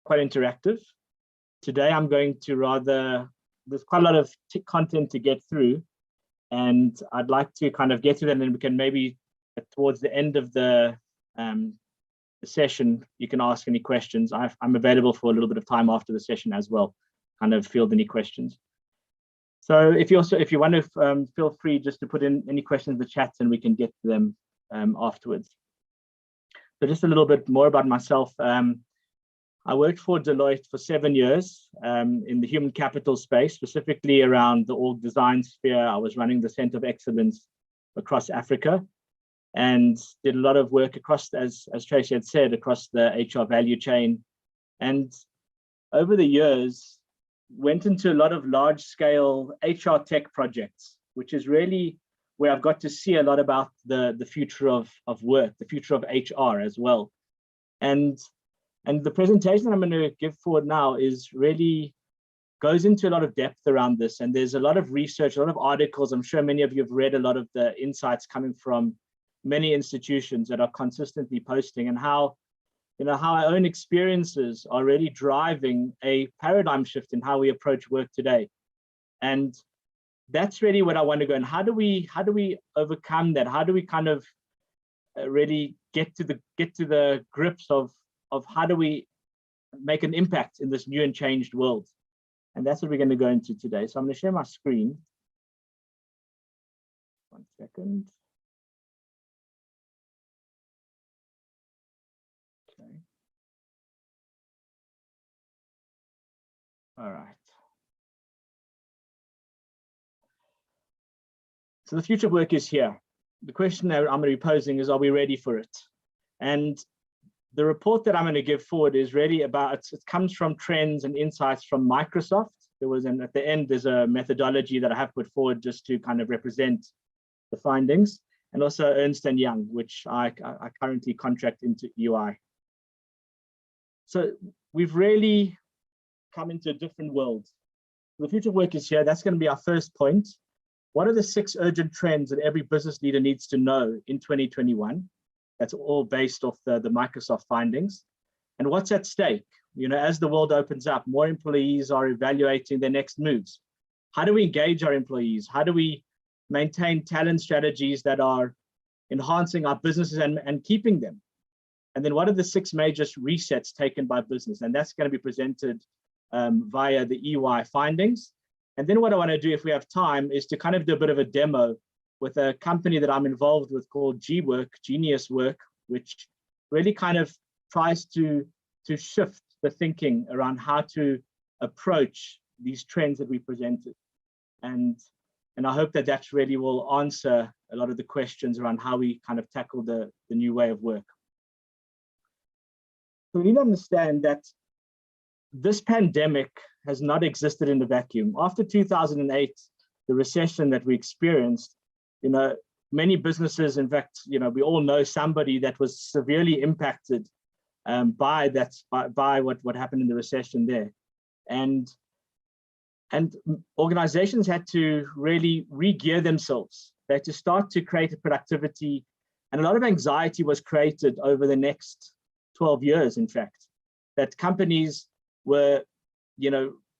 quite interactive. Today, I'm going to there's quite a lot of content to get through, and I'd like to kind of get through that, and then we can maybe towards the end of the session, you can ask any questions. I'm available for a little bit of time after the session as well, kind of field any questions. So if you want to feel free just to put in any questions in the chat, and we can get to them afterwards. So just a little bit more about myself. I worked for Deloitte for 7 years in the human capital space, specifically around the org design sphere. I was running the Center of Excellence across Africa, and did a lot of work across, as Tracy had said, across the HR value chain. And over the years, went into a lot of large-scale HR tech projects, which is really where I've got to see a lot about the future of work, the future of HR as well. And the presentation that I'm going to give forward now is really goes into a lot of depth around this. And there's a lot of research, a lot of articles. I'm sure many of you have read a lot of the insights coming from many institutions that are consistently posting, and how our own experiences are really driving a paradigm shift in how we approach work today. And that's really what I want to go. And how do we overcome that? How do we kind of really get to the grips of how do we make an impact in this new and changed world? And that's what we're going to go into today. So I'm going to share my screen. 1 second. Okay. All right. So the future of work is here. The question that I'm going to be posing is, are we ready for it? And the report that I'm going to give forward is really about, it comes from trends and insights from Microsoft. At the end, there's a methodology that I have put forward just to kind of represent the findings, and also Ernst & Young, which I currently contract into EY. So we've really come into a different world. The future of work is here. That's going to be our first point. What are the 6 urgent trends that every business leader needs to know in 2021? That's all based off the Microsoft findings. And what's at stake? As the world opens up, more employees are evaluating their next moves. How do we engage our employees? How do we maintain talent strategies that are enhancing our businesses and keeping them? And then what are the 6 major resets taken by business? And that's going to be presented via the EY findings. And then what I want to do, if we have time, is to kind of do a bit of a demo with a company that I'm involved with called GWork, Genius Work, which really kind of tries to shift the thinking around how to approach these trends that we presented. And I hope that that really will answer a lot of the questions around how we kind of tackle the new way of work. So we need to understand that this pandemic has not existed in a vacuum. After 2008, the recession that we experienced, many businesses, in fact, we all know somebody that was severely impacted by what happened in the recession there. And organizations had to really re-gear themselves. They had to start to create a productivity, and a lot of anxiety was created over the next 12 years, in fact, that companies were,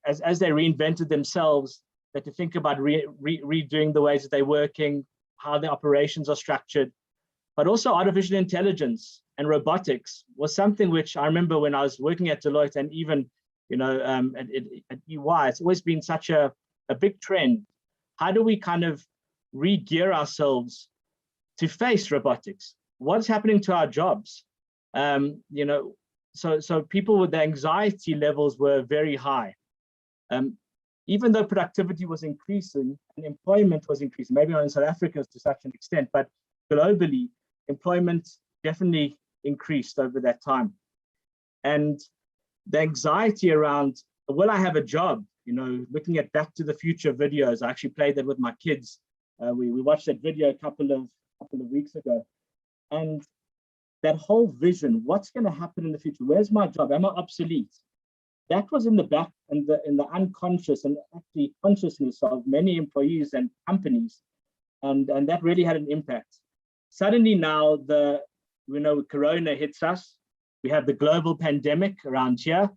as they reinvented themselves, they had to think about redoing the ways that they're working, how the operations are structured, but also artificial intelligence and robotics was something which I remember when I was working at Deloitte, and even at EY, it's always been such a big trend. How do we kind of re-gear ourselves to face robotics? What's happening to our jobs? So people with the anxiety levels were very high. Even though productivity was increasing and employment was increasing, maybe not in South Africa to such an extent, but globally, employment definitely increased over that time. And the anxiety around, will I have a job? Looking at Back to the Future videos, I actually played that with my kids. We watched that video a couple of weeks ago. And that whole vision, what's going to happen in the future? Where's my job? Am I obsolete? That was in the back and in the unconscious and actually consciousness of many employees and companies. And that really had an impact. Suddenly now Corona hits us. We have the global pandemic around here.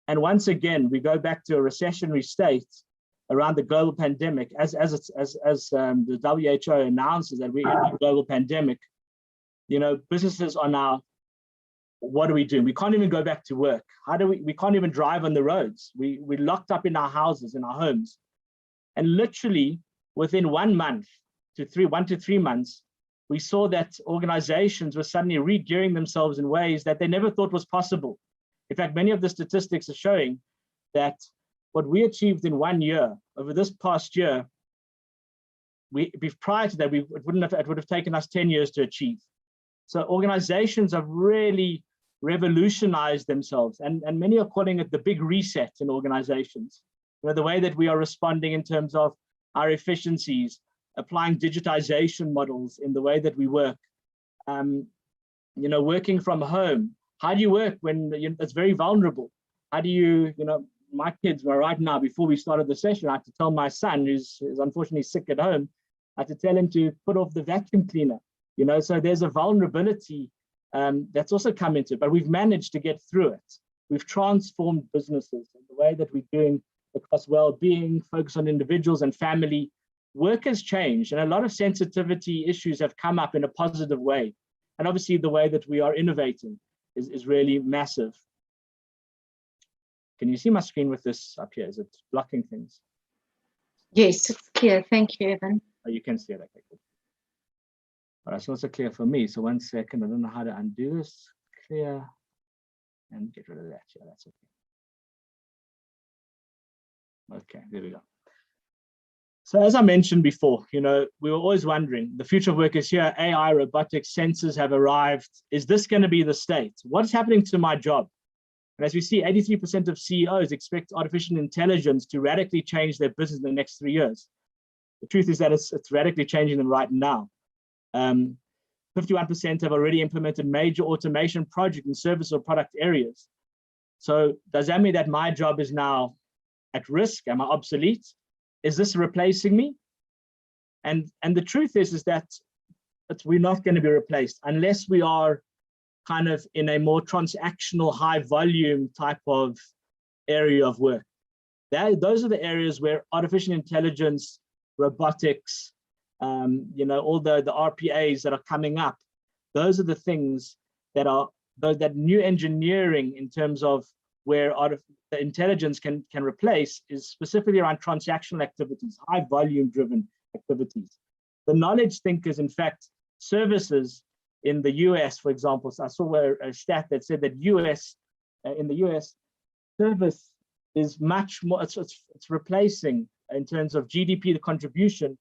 And once again, we go back to a recessionary state around the global pandemic, as the WHO announces that we're in a global pandemic. You know, businesses are now, what are we doing? We can't even go back to work. How do we can't even drive on the roads. We're locked up in our houses, in our homes. And literally within 1 month to 1 to 3 months, we saw that organizations were suddenly re-gearing themselves in ways that they never thought was possible. In fact, many of the statistics are showing that what we achieved in 1 year, over this past year, prior to that, it would have taken us 10 years to achieve. So organizations have really revolutionized themselves, and many are calling it the big reset in organizations. You know, the way that we are responding in terms of our efficiencies, applying digitization models in the way that we work, you know, working from home. How do you work when it's very vulnerable? How do you know, my kids were right now, before we started the session, I had to tell my son, who's unfortunately sick at home, I had to tell him to put off the vacuum cleaner, you know, so there's a vulnerability that's also come into it, but we've managed to get through it. We've transformed businesses in the way that we're doing across well-being, focus on individuals and family. Work has changed, and a lot of sensitivity issues have come up in a positive way. And obviously the way that we are innovating is really massive. Can you see my screen with this up here? Is it blocking things? Yes, it's clear. Thank you, Evan. Oh, you can see it. Okay, cool. All right, it's also clear for me. So 1 second, I don't know how to undo this. Clear and get rid of that. Yeah, that's okay. Okay, there we go. So as I mentioned before, you know, we were always wondering, the future of work is here, AI, robotics, sensors have arrived. Is this going to be the state? What's happening to my job? And as we see, 83% of CEOs expect artificial intelligence to radically change their business in the next 3 years. The truth is that it's radically changing them right now. 51% have already implemented major automation projects in service or product areas. So does that mean that my job is now at risk? Am I obsolete? Is this replacing me? And the truth is that we're not going to be replaced unless we are kind of in a more transactional, high volume type of area of work. Those are the areas where artificial intelligence, robotics, you know, all the RPAs that are coming up, those are the things that are that new engineering in terms of where the intelligence can replace is specifically around transactional activities, high volume driven activities. The knowledge thinkers, in fact, services in the US, for example, so I saw a stat that said that in the US, service is much more, it's replacing in terms of GDP, the contribution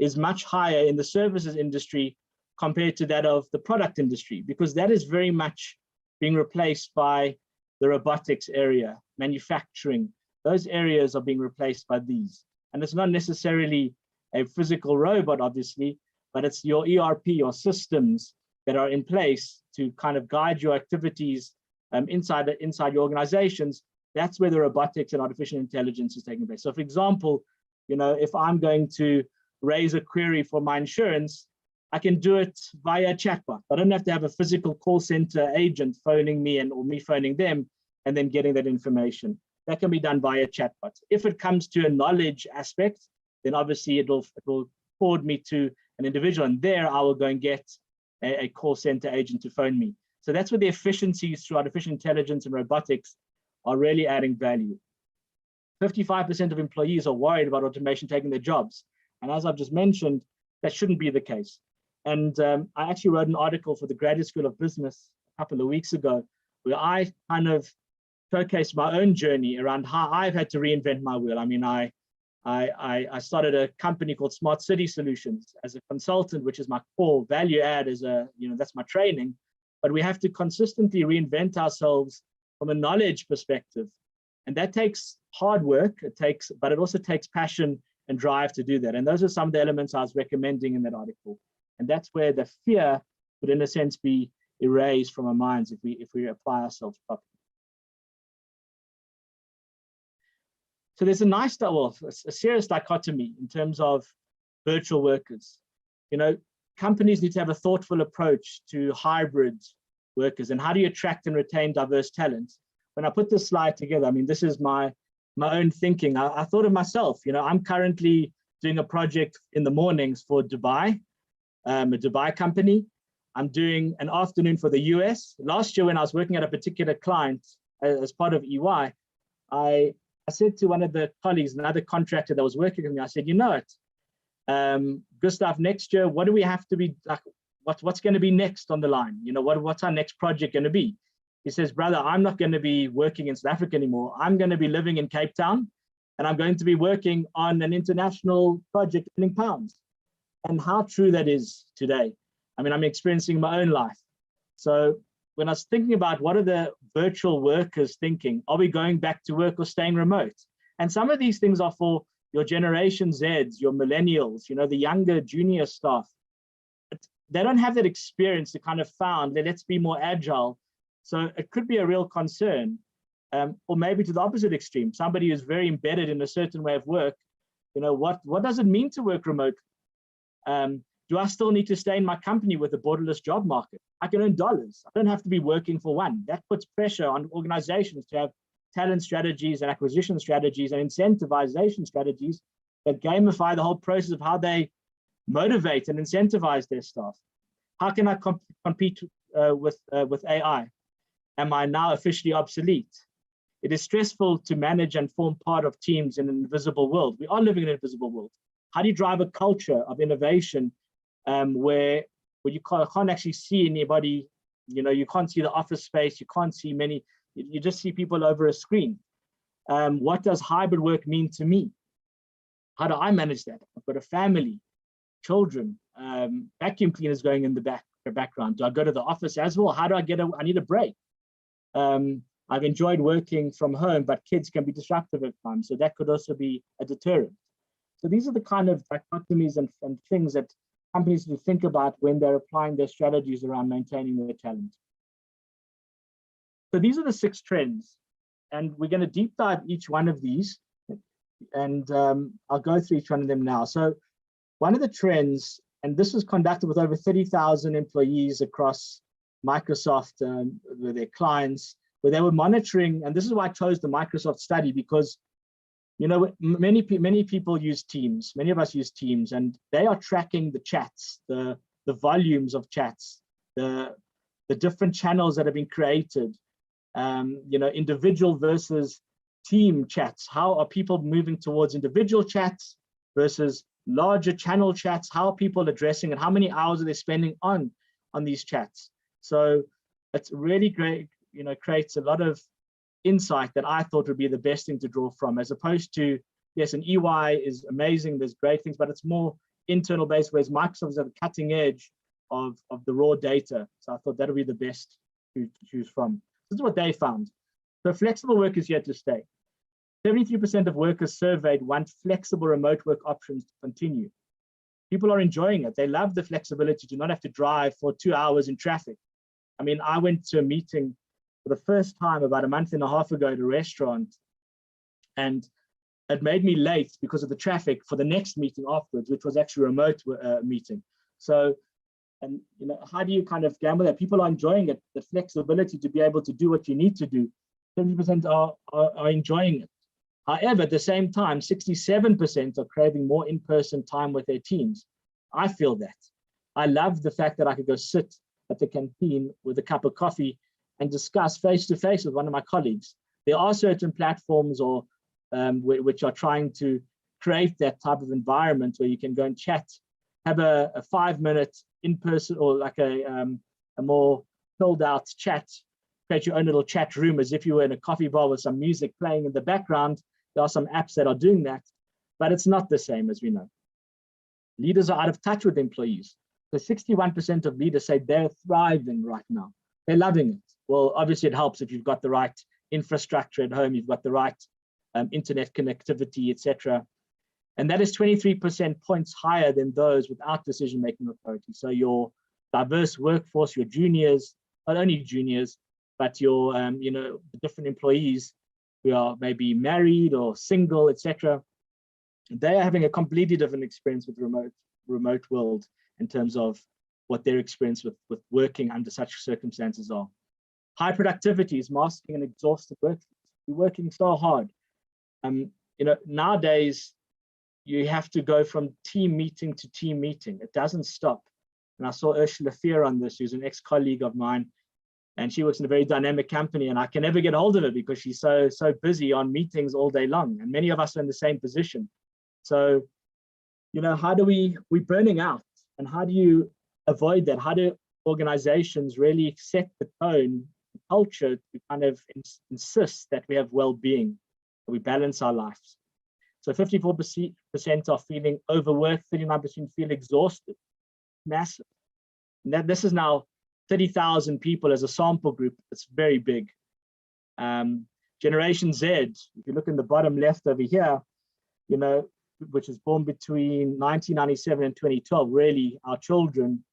is much higher in the services industry compared to that of the product industry, because that is very much being replaced by the robotics area, manufacturing. Those areas are being replaced by these. And it's not necessarily a physical robot, obviously, but it's your ERP, your systems that are in place to kind of guide your activities inside your organizations. That's where the robotics and artificial intelligence is taking place. So for example, you know, if I'm going to raise a query for my insurance, I can do it via chatbot. I don't have to have a physical call center agent phoning me or me phoning them and then getting that information. That can be done via chatbot. If it comes to a knowledge aspect, then obviously it will forward me to an individual, and there I will go and get a call center agent to phone me. So that's where the efficiencies through artificial intelligence and robotics are really adding value. 55% of employees are worried about automation taking their jobs. And as I've just mentioned, that shouldn't be the case. And I actually wrote an article for the Graduate School of Business a couple of weeks ago, where I kind of showcased my own journey around how I've had to reinvent my wheel. I mean, I started a company called Smart City Solutions as a consultant, which is my core value add, as that's my training. But we have to consistently reinvent ourselves from a knowledge perspective. And that takes hard work, but it also takes passion and drive to do that. And those are some of the elements I was recommending in that article. And that's where the fear would, in a sense, be erased from our minds if we apply ourselves properly. So there's a serious dichotomy in terms of virtual workers. You know, companies need to have a thoughtful approach to hybrid workers, and how do you attract and retain diverse talent? when I put this slide together, I mean, this is my own thinking. I thought of myself, you know, I'm currently doing a project in the mornings for Dubai, a Dubai company. I'm doing an afternoon for the US. Last year, when I was working at a particular client as part of EY, I said to one of the colleagues, another contractor that was working with me, I said, you know what, Gustav, next year, what do we have to be, like, what's going to be next on the line? You know, what's our next project going to be? He says, brother, I'm not going to be working in South Africa anymore. I'm going to be living in Cape Town, and I'm going to be working on an international project in pounds. And how true that is today. I mean, I'm experiencing my own life. So when I was thinking about what are the virtual workers thinking, are we going back to work or staying remote? And some of these things are for your Generation Zs, your millennials, you know, the younger junior staff. They don't have that experience to kind of found that let's be more agile. So it could be a real concern, or maybe to the opposite extreme, somebody who's very embedded in a certain way of work. You know, what does it mean to work remote? Do I still need to stay in my company with a borderless job market? I can earn dollars. I don't have to be working for one. That puts pressure on organizations to have talent strategies and acquisition strategies and incentivization strategies that gamify the whole process of how they motivate and incentivize their staff. How can I compete with AI? Am I now officially obsolete? It is stressful to manage and form part of teams in an invisible world. We are living in an invisible world. How do you drive a culture of innovation where you can't actually see anybody? You know, you can't see the office space, you can't see many, you just see people over a screen. What does hybrid work mean to me? How do I manage that? I've got a family, children, vacuum cleaners going in the background. Do I go to the office as well? How do I I need a break. I've enjoyed working from home, but kids can be disruptive at times. So that could also be a deterrent. So these are the kind of dichotomies and things that companies need to think about when they're applying their strategies around maintaining their talent. So these are the 6 trends, and we're going to deep dive each one of these, and I'll go through each one of them now. So one of the trends, and this was conducted with over 30,000 employees across Microsoft with their clients, where they were monitoring, and this is why I chose the Microsoft study, because you know, many people use Teams, many of us use Teams, and they are tracking the chats, the volumes of chats, the different channels that have been created, you know, individual versus team chats. How are people moving towards individual chats versus larger channel chats? How are people addressing it? How many hours are they spending on these chats? So it's really great, you know, creates a lot of insight that I thought would be the best thing to draw from, as opposed to, yes, an EY is amazing, there's great things, but it's more internal based, whereas Microsoft is at the cutting edge of the raw data. So I thought that would be the best to choose from. This is what they found. So flexible work is here to stay. 73% of workers surveyed want flexible remote work options to continue. People are enjoying it. They love the flexibility to not have to drive for 2 hours in traffic. I mean, I went to a meeting for the first time about a month and a half ago at a restaurant, and it made me late because of the traffic for the next meeting afterwards, which was actually a remote meeting. So, and you know, how do you kind of gamble that? People are enjoying it, the flexibility to be able to do what you need to do. 70% are enjoying it. However, at the same time, 67% are craving more in-person time with their teams. I feel that. I love the fact that I could go sit at the canteen with a cup of coffee and discuss face-to-face with one of my colleagues. There are certain platforms or which are trying to create that type of environment where you can go and chat, have a 5-minute in-person or like a more filled out chat, create your own little chat room as if you were in a coffee bar with some music playing in the background. There are some apps that are doing that, but it's not the same, as we know. Leaders are out of touch with employees. So 61% of leaders say they're thriving right now. They're loving it. Well, obviously it helps if you've got the right infrastructure at home, you've got the right internet connectivity, etc. And that is 23% points higher than those without decision-making authority. So your diverse workforce, your juniors, not only juniors, but your you know, different employees who are maybe married or single, etc. They are having a completely different experience with remote world in terms of what their experience with working under such circumstances are. High productivity is masking an exhausted workforce. We're working so hard. Nowadays, you have to go from team meeting to team meeting. It doesn't stop. And I saw Ursula Fear on this, who's an ex-colleague of mine, and she works in a very dynamic company, and I can never get hold of her because she's so busy on meetings all day long. And many of us are in the same position. So, how do we're burning out, and how do you avoid that? How do organizations really set the tone, the culture to kind of insist that we have well-being, that we balance our lives? So 54% are feeling overworked, 39% feel exhausted. Massive. And this is now 30,000 people as a sample group. It's very big. Generation Z, if you look in the bottom left over here, which was born between 1997 and 2012, really our children,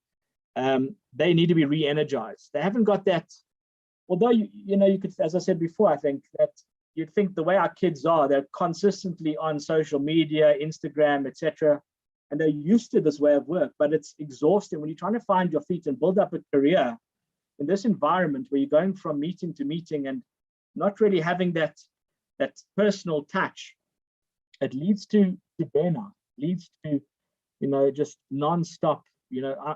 they need to be re-energized. They haven't got that, although you could, as I said before, I think that you'd think the way our kids are, they're consistently on social media, Instagram, etc. And they're used to this way of work, but it's exhausting when you're trying to find your feet and build up a career in this environment where you're going from meeting to meeting and not really having that personal touch. It leads to burnout, leads to, just non-stop.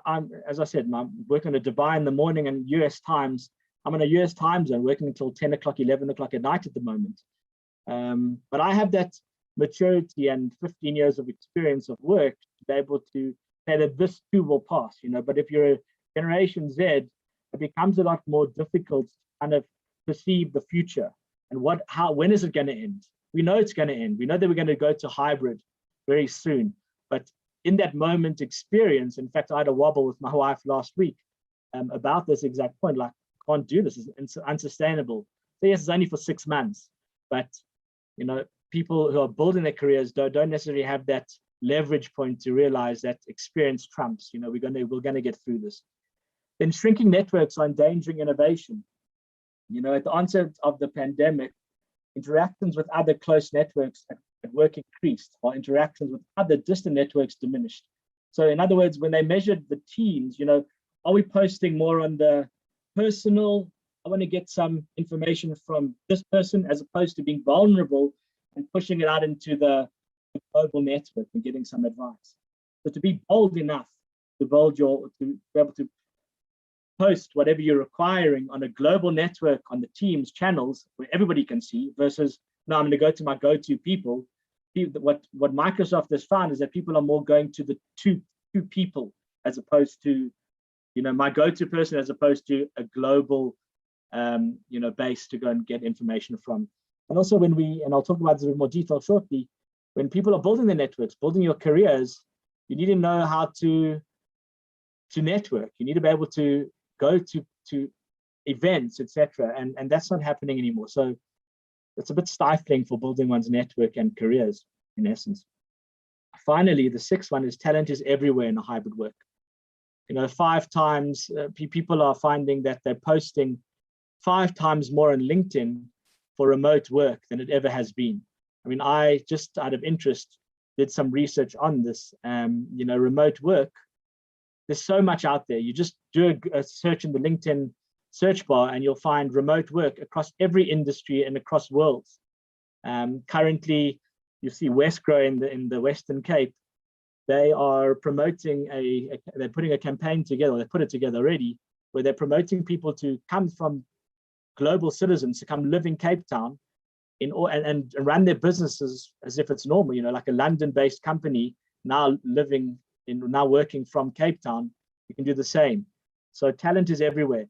I'm, as I said, I'm working at Dubai in the morning and US times. I'm in a US time zone working until 10 o'clock, 11 o'clock at night at the moment. But I have that maturity and 15 years of experience of work to be able to say that this too will pass, but if you're a Generation Z, it becomes a lot more difficult to kind of perceive the future and when is it going to end? We know it's going to end. We know that we're going to go to hybrid very soon, but in that moment experience, in fact, I had a wobble with my wife last week about this exact point, like, can't do this, it's unsustainable. So yes, it's only for 6 months, but people who are building their careers don't necessarily have that leverage point to realize that experience trumps. We're going to get through this. Then shrinking networks are endangering innovation. At the onset of the pandemic, interactions with other close networks at work increased, while interactions with other distant networks diminished. So in other words, when they measured the teams, are we posting more on the personal, I want to get some information from this person, as opposed to being vulnerable and pushing it out into the global network and getting some advice. So to be bold enough to be able to post whatever you're requiring on a global network on the Teams channels where everybody can see, versus no, I'm going to go to my go-to people. What Microsoft has found is that people are more going to the two people as opposed to my go-to person, as opposed to a global base to go and get information from. And also and I'll talk about this in more detail shortly, when people are building their networks, building your careers, you need to know how to network. You need to be able to go to events, etc. And that's not happening anymore. So it's a bit stifling for building one's network and careers, in essence. Finally, the sixth one is talent is everywhere in a hybrid work. 5 times people are finding that they're posting 5 times more on LinkedIn for remote work than it ever has been. I mean, I just out of interest did some research on this. Remote work, there's so much out there. You just do a search in the LinkedIn search bar and you'll find remote work across every industry and across worlds. Currently, you see Westgrow in the Western Cape. They are promoting they're putting a campaign together, they put it together already, where they're promoting people to come from global citizens to come live in Cape Town and run their businesses as if it's normal, like a London-based company now working from Cape Town. You can do the same. So talent is everywhere.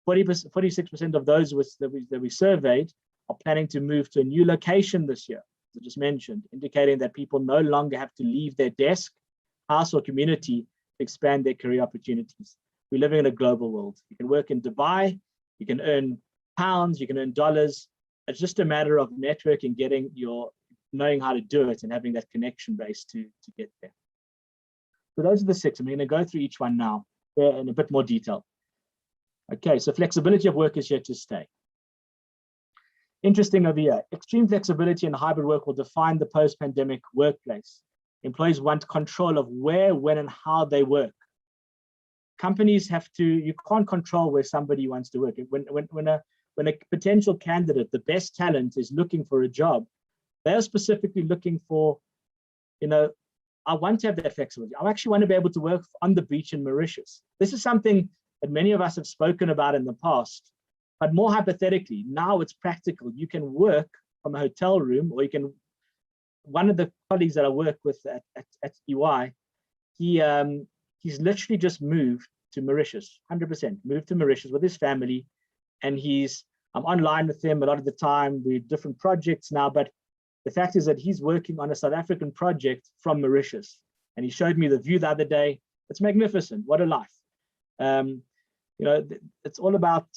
46% of those that we surveyed are planning to move to a new location this year, as I just mentioned, indicating that people no longer have to leave their desk, house, or community to expand their career opportunities. We're living in a global world. You can work in Dubai, you can earn pounds, you can earn dollars. It's just a matter of networking, knowing how to do it and having that connection base to get there. So those are the 6. I'm going to go through each one now in a bit more detail. Okay, so flexibility of work is here to stay. Interesting over here, extreme flexibility and hybrid work will define the post-pandemic workplace. Employees want control of where, when, and how they work. companies have to, you can't control where somebody wants to work. When a potential candidate, the best talent, is looking for a job, they are specifically looking for, I want to have that flexibility. I actually want to be able to work on the beach in Mauritius. This is something that many of us have spoken about in the past, but more hypothetically, now it's practical. You can work from a hotel room, or you can, one of the colleagues that I work with at EY, he's literally just moved to Mauritius, 100%, moved to Mauritius with his family, and I'm online with him a lot of the time. We have different projects now, but the fact is that he's working on a South African project from Mauritius, and he showed me the view the other day. It's magnificent. What a life. It's all about,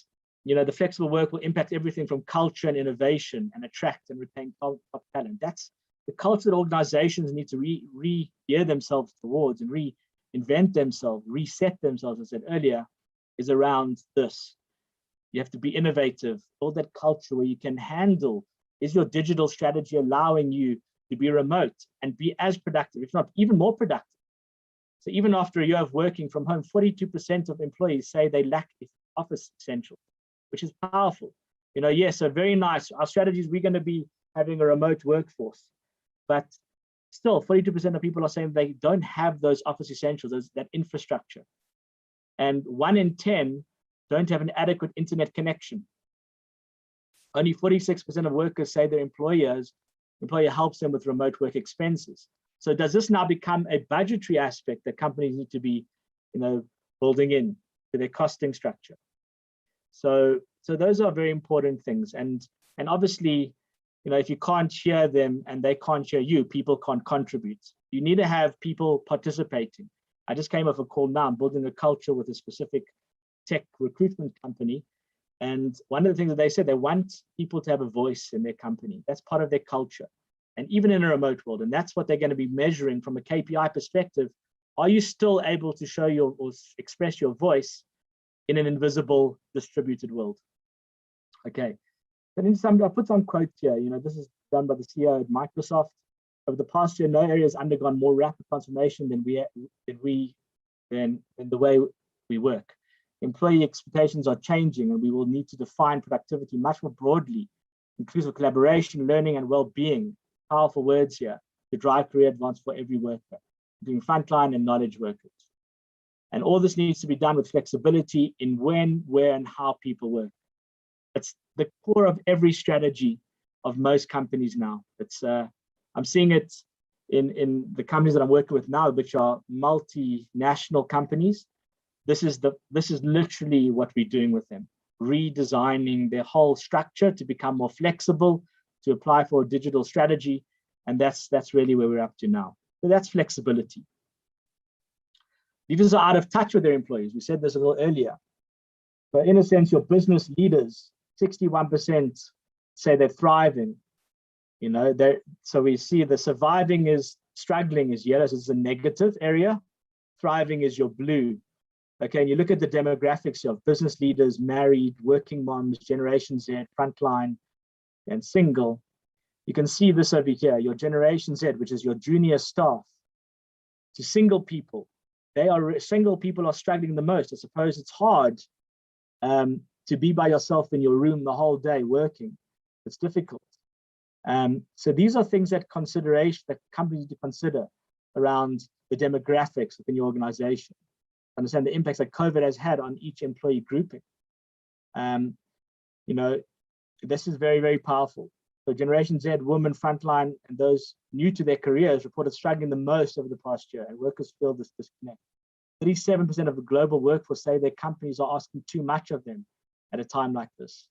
the flexible work will impact everything from culture and innovation and attract and retain top talent. That's the culture that organizations need to re-gear themselves towards and reinvent themselves, reset themselves, as I said earlier, is around this. You have to be innovative, build that culture where you can handle, is your digital strategy allowing you to be remote and be as productive, if not even more productive? So even after a year of working from home, 42% of employees say they lack office essentials, which is powerful. So very nice. Our strategy is we're going to be having a remote workforce, but still 42% of people are saying they don't have those office essentials, that infrastructure. And 1 in 10 don't have an adequate internet connection. Only 46% of workers say their employer helps them with remote work expenses. So does this now become a budgetary aspect that companies need to be, building in to their costing structure? So those are very important things. And obviously, if you can't hear them and they can't hear you, people can't contribute. You need to have people participating. I just came off a call now. I'm building a culture with a specific tech recruitment company. And one of the things that they said, they want people to have a voice in their company. That's part of their culture. And even in a remote world, and that's what they're going to be measuring from a KPI perspective. Are you still able to show or express your voice in an invisible distributed world? Okay. And I'll put some quotes here. This is done by the CEO at Microsoft. Over the past year, no area has undergone more rapid transformation than the way we work. Employee expectations are changing, and we will need to define productivity much more broadly, inclusive collaboration, learning, and well-being. Powerful words here to drive career advance for every worker, including frontline and knowledge workers. And all this needs to be done with flexibility in when, where, and how people work. It's the core of every strategy of most companies now. I'm seeing it in the companies that I'm working with now, which are multinational companies. This is literally what we're doing with them, redesigning their whole structure to become more flexible, to apply for a digital strategy. And that's really where we're up to now. So that's flexibility. Leaders are out of touch with their employees. We said this a little earlier. But in a sense, your business leaders, 61% say they're thriving. So we see the surviving is struggling is yellow, so it's a negative area. Thriving is your blue. Okay, and you look at the demographics of business leaders, married, working moms, Generation Z, frontline, and single. You can see this over here, your Generation Z, which is your junior staff, to single people. Single people are struggling the most. I suppose it's hard to be by yourself in your room the whole day working. It's difficult. So these are things that companies need to consider around the demographics within your organization. Understand the impacts that COVID has had on each employee grouping. This is very, very powerful. So Generation Z, women, frontline, and those new to their careers reported struggling the most over the past year, and workers feel this disconnect. 37% of the global workforce say their companies are asking too much of them at a time like this.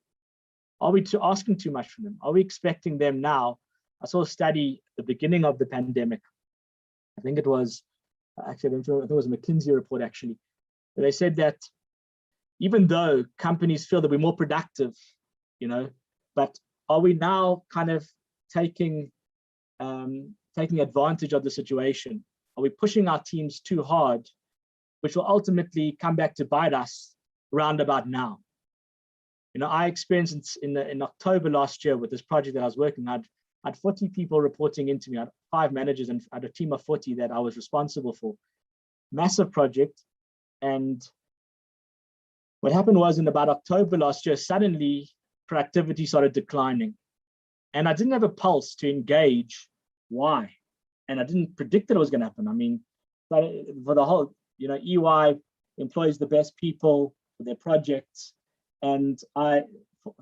Are we asking too much from them? Are we expecting them now? I saw a study at the beginning of the pandemic. I think it was, actually, I think it was a McKinsey report, actually. They said that even though companies feel that we're more productive, but are we now kind of taking advantage of the situation? Are we pushing our teams too hard, which will ultimately come back to bite us round about now? I experienced in October last year with this project that I was working on, I had 40 people reporting into me. I had 5 managers and I had a team of 40 that I was responsible for. Massive project. And What happened was in about October last year, suddenly productivity started declining. And I didn't have a pulse to engage why. And I didn't predict that it was going to happen. I mean, for the whole, EY employs the best people for their projects. And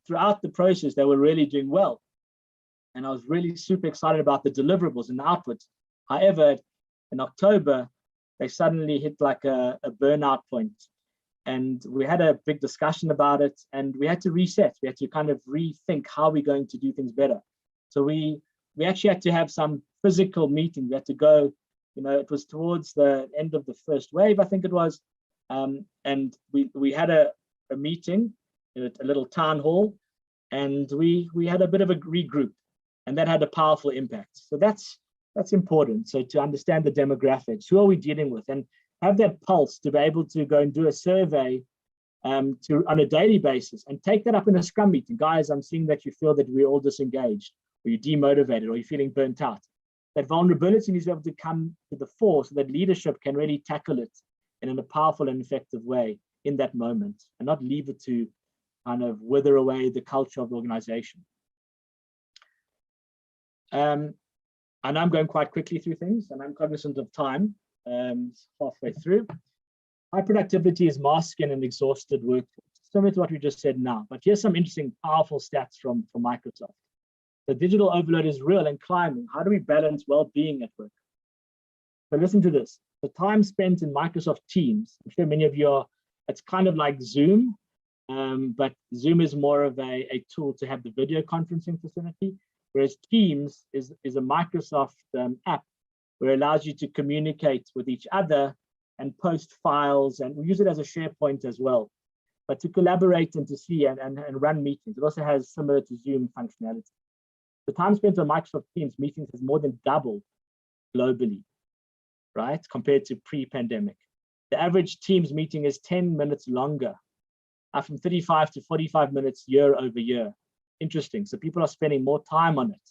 throughout the process, they were really doing well. And I was really super excited about the deliverables and the outputs. However, in October, they suddenly hit like a burnout point. And we had a big discussion about it, and we had to reset. We had to kind of rethink how we're going to do things better. So we actually had to have some physical meeting. We had to go, it was towards the end of the first wave, I think it was. And we had a meeting, a little town hall, and we had a bit of a regroup, and that had a powerful impact. So that's important. So to understand the demographics, who are we dealing with, and have that pulse to be able to go and do a survey on a daily basis and take that up in a scrum meeting. Guys, I'm seeing that you feel that we're all disengaged, or you're demotivated, or you're feeling burnt out. That vulnerability needs to be able to come to the fore so that leadership can really tackle it in a powerful and effective way in that moment, and not leave it to kind of wither away the culture of the organization. I know I'm going quite quickly through things, and I'm cognizant of time. Halfway through. High productivity is masking an exhausted workforce, similar to what we just said now. But here's some interesting, powerful stats from Microsoft. The digital overload is real and climbing. How do we balance well-being at work? So listen to this. The time spent in Microsoft Teams, I'm sure many of you are, it's kind of like Zoom, but Zoom is more of a tool to have the video conferencing facility, whereas Teams is a Microsoft app where it allows you to communicate with each other and post files, and we use it as a SharePoint as well, but to collaborate and to see and run meetings. It also has similar to Zoom functionality. The time spent on Microsoft Teams meetings has more than doubled globally, right, compared to pre-pandemic. The average Teams meeting is 10 minutes longer, up from 35 to 45 minutes year over year. Interesting. So people are spending more time on it.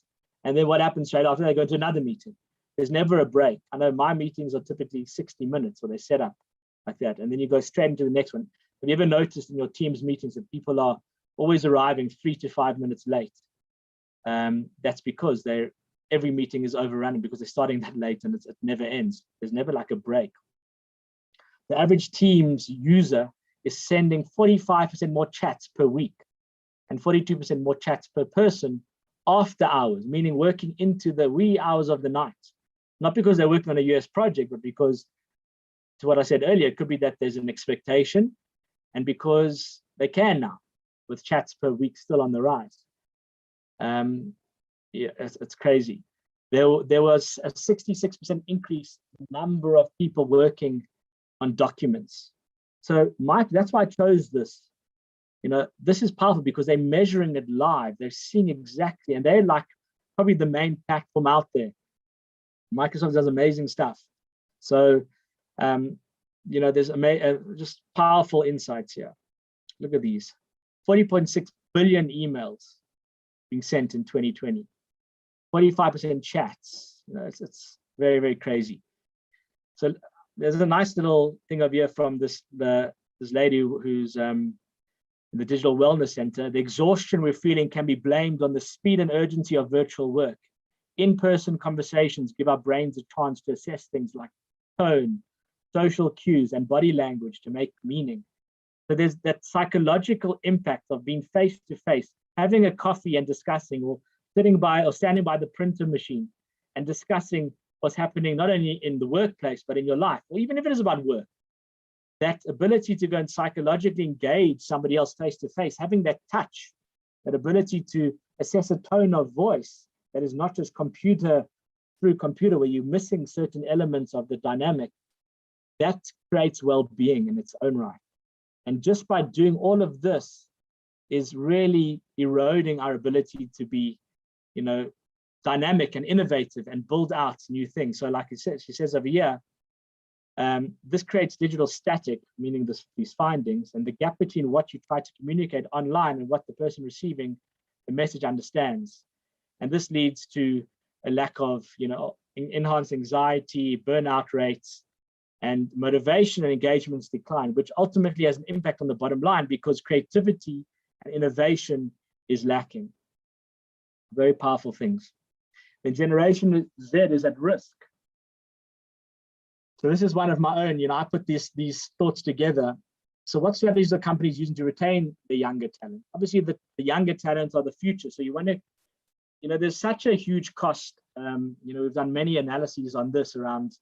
And then what happens straight after? They go to another meeting. There's never a break. I know my meetings are typically 60 minutes, or they're set up like that. And then you go straight into the next one. Have you ever noticed in your Teams meetings that people are always arriving 3 to 5 minutes late? That's because every meeting is overrunning because they're starting that late, and it never ends. There's never like a break. The average Teams user is sending 45% more chats per week and 42% more chats per person after hours, meaning working into the wee hours of the night. Not because they're working on a US project, but because, to what I said earlier, it could be that there's an expectation, and because they can now, with chats per week still on the rise. Yeah, it's crazy. There was a 66% increase in the number of people working on documents. So Mike, that's why I chose this. This is powerful because they're measuring it live. They're seeing exactly, and they're like probably the main platform out there. Microsoft does amazing stuff. So, there's just powerful insights here. Look at these, 40.6 billion emails being sent in 2020, 45% chats. It's very, very crazy. So there's a nice little thing over here from this lady who's in the Digital Wellness Center. The exhaustion we're feeling can be blamed on the speed and urgency of virtual work. In-person conversations give our brains a chance to assess things like tone, social cues, and body language to make meaning. So there's that psychological impact of being face-to-face, having a coffee and discussing, or sitting by or standing by the printer machine and discussing what's happening not only in the workplace, but in your life, or even if it is about work. That ability to go and psychologically engage somebody else face-to-face, having that touch, that ability to assess a tone of voice, that is not just computer through computer where you're missing certain elements of the dynamic, that creates well-being in its own right. And just by doing all of this is really eroding our ability to be, dynamic and innovative and build out new things. So like she says over here, this creates digital static, meaning these findings, and the gap between what you try to communicate online and what the person receiving the message understands. And this leads to a lack of, enhanced anxiety, burnout rates, and motivation and engagements decline, which ultimately has an impact on the bottom line because creativity and innovation is lacking. Very powerful things. Then Generation Z is at risk. So this is one of my own, I put these thoughts together. So what strategies are companies using to retain the younger talent? Obviously, the younger talents are the future. So you want to, there's such a huge cost. We've done many analyses on this around,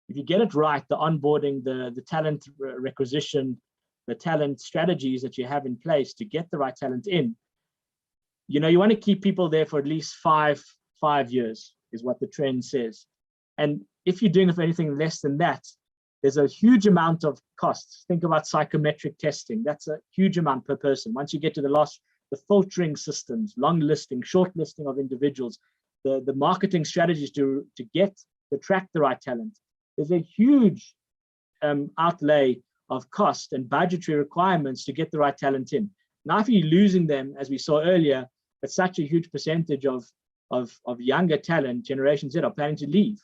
if you get it right, the onboarding, the talent requisition, the talent strategies that you have in place to get the right talent in, you want to keep people there for at least five years is what the trend says. And if you're doing it for anything less than that, there's a huge amount of costs. Think about psychometric testing. That's a huge amount per person. Once you get to the filtering systems, long listing, short listing of individuals, the marketing strategies to attract the right talent. There's a huge outlay of cost and budgetary requirements to get the right talent in. Now, if you're losing them, as we saw earlier, it's such a huge percentage of younger talent, Generation Z, are planning to leave.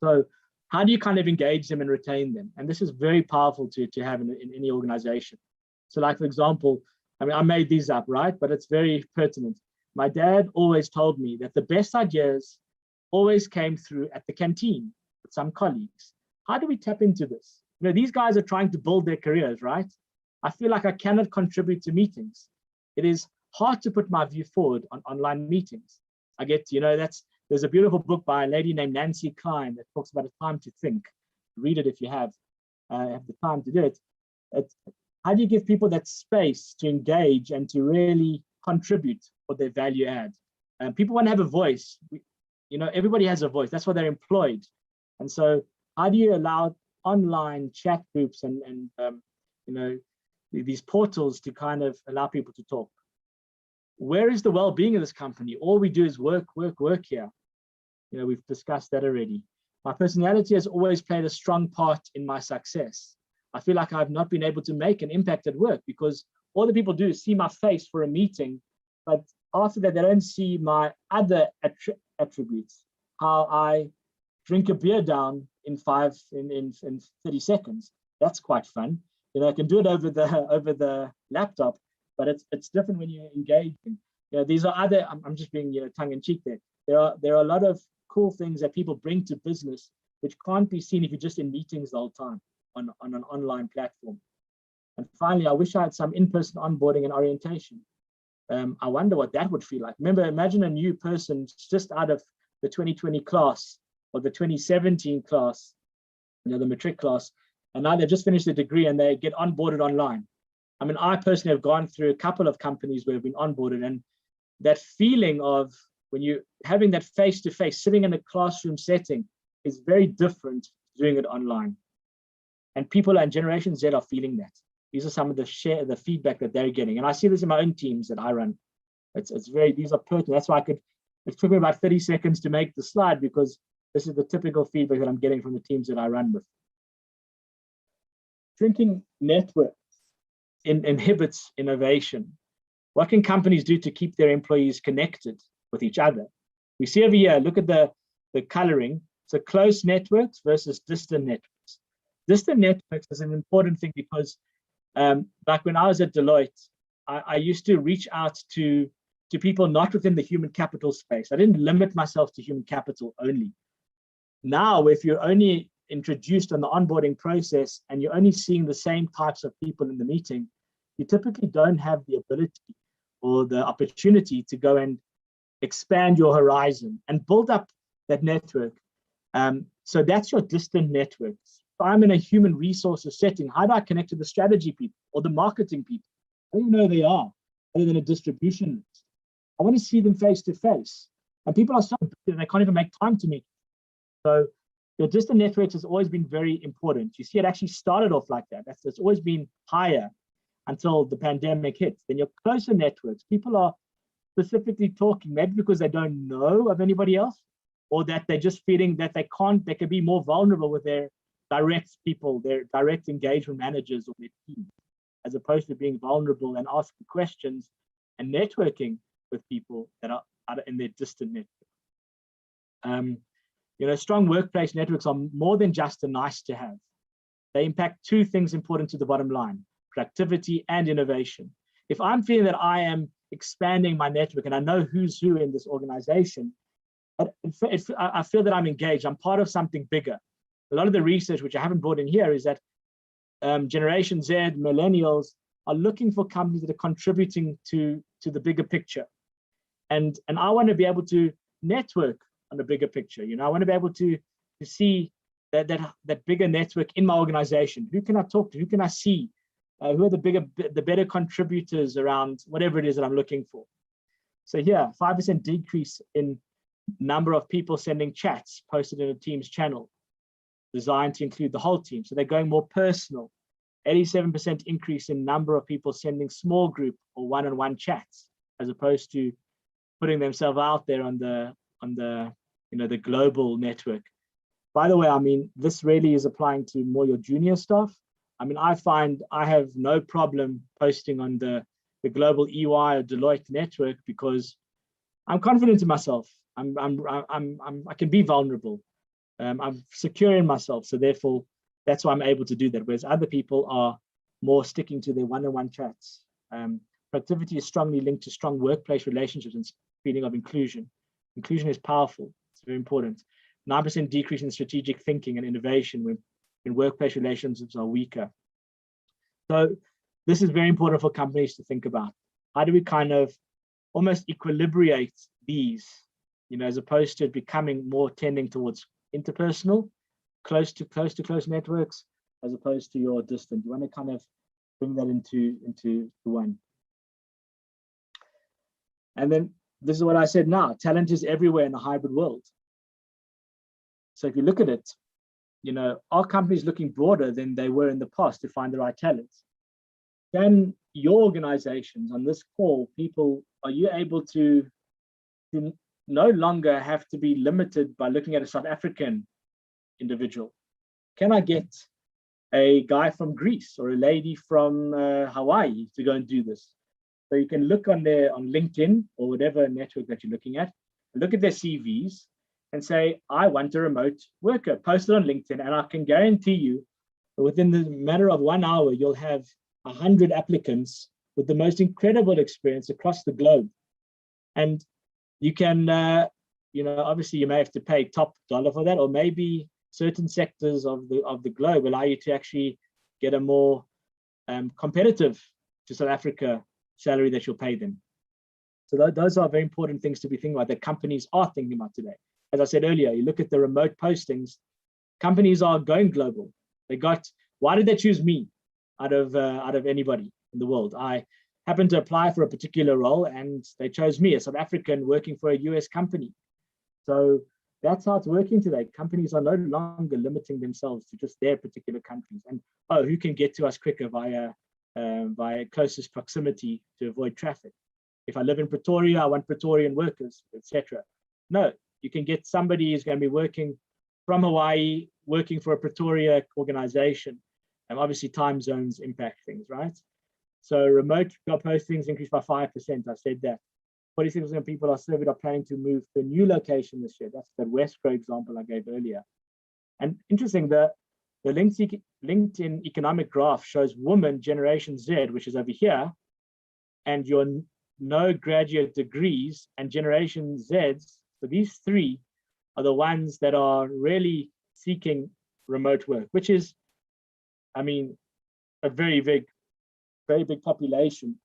So how do you kind of engage them and retain them? And this is very powerful to have in any organization. So like, for example, I made these up, right? But it's very pertinent. My dad always told me that the best ideas always came through at the canteen with some colleagues. How do we tap into this? These guys are trying to build their careers, right? I feel like I cannot contribute to meetings. It is hard to put my view forward on online meetings. I get, there's a beautiful book by a lady named Nancy Klein that talks about a time to think. Read it if you have the time to do it. How do you give people that space to engage and to really contribute for their value add? People want to have a voice. Everybody has a voice. That's why they're employed. And so how do you allow online chat groups and these portals to kind of allow people to talk? Where is the well-being of this company? All we do is work here. We've discussed that already. My personality has always played a strong part in my success. I feel like I've not been able to make an impact at work because all the people do is see my face for a meeting, but after that, they don't see my other attributes, how I drink a beer down in 30 seconds. That's quite fun. I can do it over the laptop, but it's different when you're engaging. These are other, I'm just being tongue in cheek there. There are a lot of cool things that people bring to business which can't be seen if you're just in meetings the whole time on an online platform. And finally, I wish I had some in-person onboarding and orientation. I wonder what that would feel like. Imagine a new person just out of the 2020 class or the 2017 class, the matric class, and now they've just finished their degree and they get onboarded online. I personally have gone through a couple of companies where I've been onboarded, and that feeling of when you're having that face-to-face, sitting in a classroom setting is very different to doing it online. And people in Generation Z are feeling that. These are some of the feedback that they're getting. And I see this in my own teams that I run. These are pertinent. That's why it took me about 30 seconds to make the slide, because this is the typical feedback that I'm getting from the teams that I run with. Shrinking networks inhibits innovation. What can companies do to keep their employees connected with each other? We see over here, look at the coloring. So close networks versus distant networks. Distant networks is an important thing because like when I was at Deloitte, I used to reach out to people not within the human capital space. I didn't limit myself to human capital only. Now, if you're only introduced on the onboarding process and you're only seeing the same types of people in the meeting, you typically don't have the ability or the opportunity to go and expand your horizon and build up that network. So that's your distant networks. If I'm in a human resources setting, how do I connect to the strategy people or the marketing people? I don't know who they are, other than a distribution list. I want to see them face to face. And people are so busy they can't even make time to meet. So your distant networks has always been very important. You see, it actually started off like that. It's always been higher until the pandemic hit. Then your closer networks, people are specifically talking, maybe because they don't know of anybody else, or that they're just feeling that they can be more vulnerable with their direct people, their direct engagement managers or their team, as opposed to being vulnerable and asking questions and networking with people that are in their distant network. Strong workplace networks are more than just a nice to have. They impact two things important to the bottom line: productivity and innovation. If I'm feeling that I am expanding my network and I know who's who in this organization, I feel that I'm engaged. I'm part of something bigger. A lot of the research, which I haven't brought in here, is that Generation Z, millennials, are looking for companies that are contributing to the bigger picture. And I want to be able to network on the bigger picture. I want to be able to see that bigger network in my organization. Who can I talk to? Who can I see? Who are the better contributors around whatever it is that I'm looking for? So here, 5% decrease in number of people sending chats posted in a Teams channel designed to include the whole team. So they're going more personal. 87% increase in number of people sending small group or one-on-one chats, as opposed to putting themselves out there on the global network. By the way, I mean, this really is applying to more your junior staff. I mean, I find I have no problem posting on the global EY or Deloitte network because I'm confident in myself. I can be vulnerable. I'm secure in myself. So therefore, that's why I'm able to do that. Whereas other people are more sticking to their one-on-one chats. Productivity is strongly linked to strong workplace relationships and feeling of inclusion. Inclusion is powerful. It's very important. 9% decrease in strategic thinking and innovation when workplace relationships are weaker. So this is very important for companies to think about. How do we kind of almost equilibrate these, as opposed to becoming more tending towards interpersonal, close to close networks, as opposed to your distant. You want to kind of bring that into one. And then this is what I said now: talent is everywhere in the hybrid world. So if you look at it, are companies looking broader than they were in the past to find the right talent? Can your organizations on this call, people, are you able to no longer have to be limited by looking at a South African individual? Can I get a guy from Greece or a lady from Hawaii to go and do this? So you can look on LinkedIn or whatever network that you're looking at, look at their CVs and say, I want a remote worker, post it on LinkedIn, and I can guarantee you within the matter of 1 hour, you'll have 100 applicants with the most incredible experience across the globe. And you can, obviously you may have to pay top dollar for that, or maybe certain sectors of the globe allow you to actually get a more competitive to South Africa salary that you'll pay them. So those are very important things to be thinking about that companies are thinking about today. As I said earlier, you look at the remote postings, companies are going global. Why did they choose me out of anybody in the world? I happened to apply for a particular role and they chose me, a South African working for a US company. So that's how it's working today. Companies are no longer limiting themselves to just their particular countries. And who can get to us quicker via closest proximity to avoid traffic? If I live in Pretoria, I want Pretorian workers, etc. No, you can get somebody who's going to be working from Hawaii, working for a Pretoria organization. And obviously time zones impact things, right? So remote job postings increased by 5%. I said that. 46% of people are surveyed are planning to move to a new location this year. That's the Westro example I gave earlier. And interesting, the LinkedIn economic graph shows women Generation Z, which is over here, and your no graduate degrees and Generation Zs. So these three are the ones that are really seeking remote work, which is, I mean, a very big population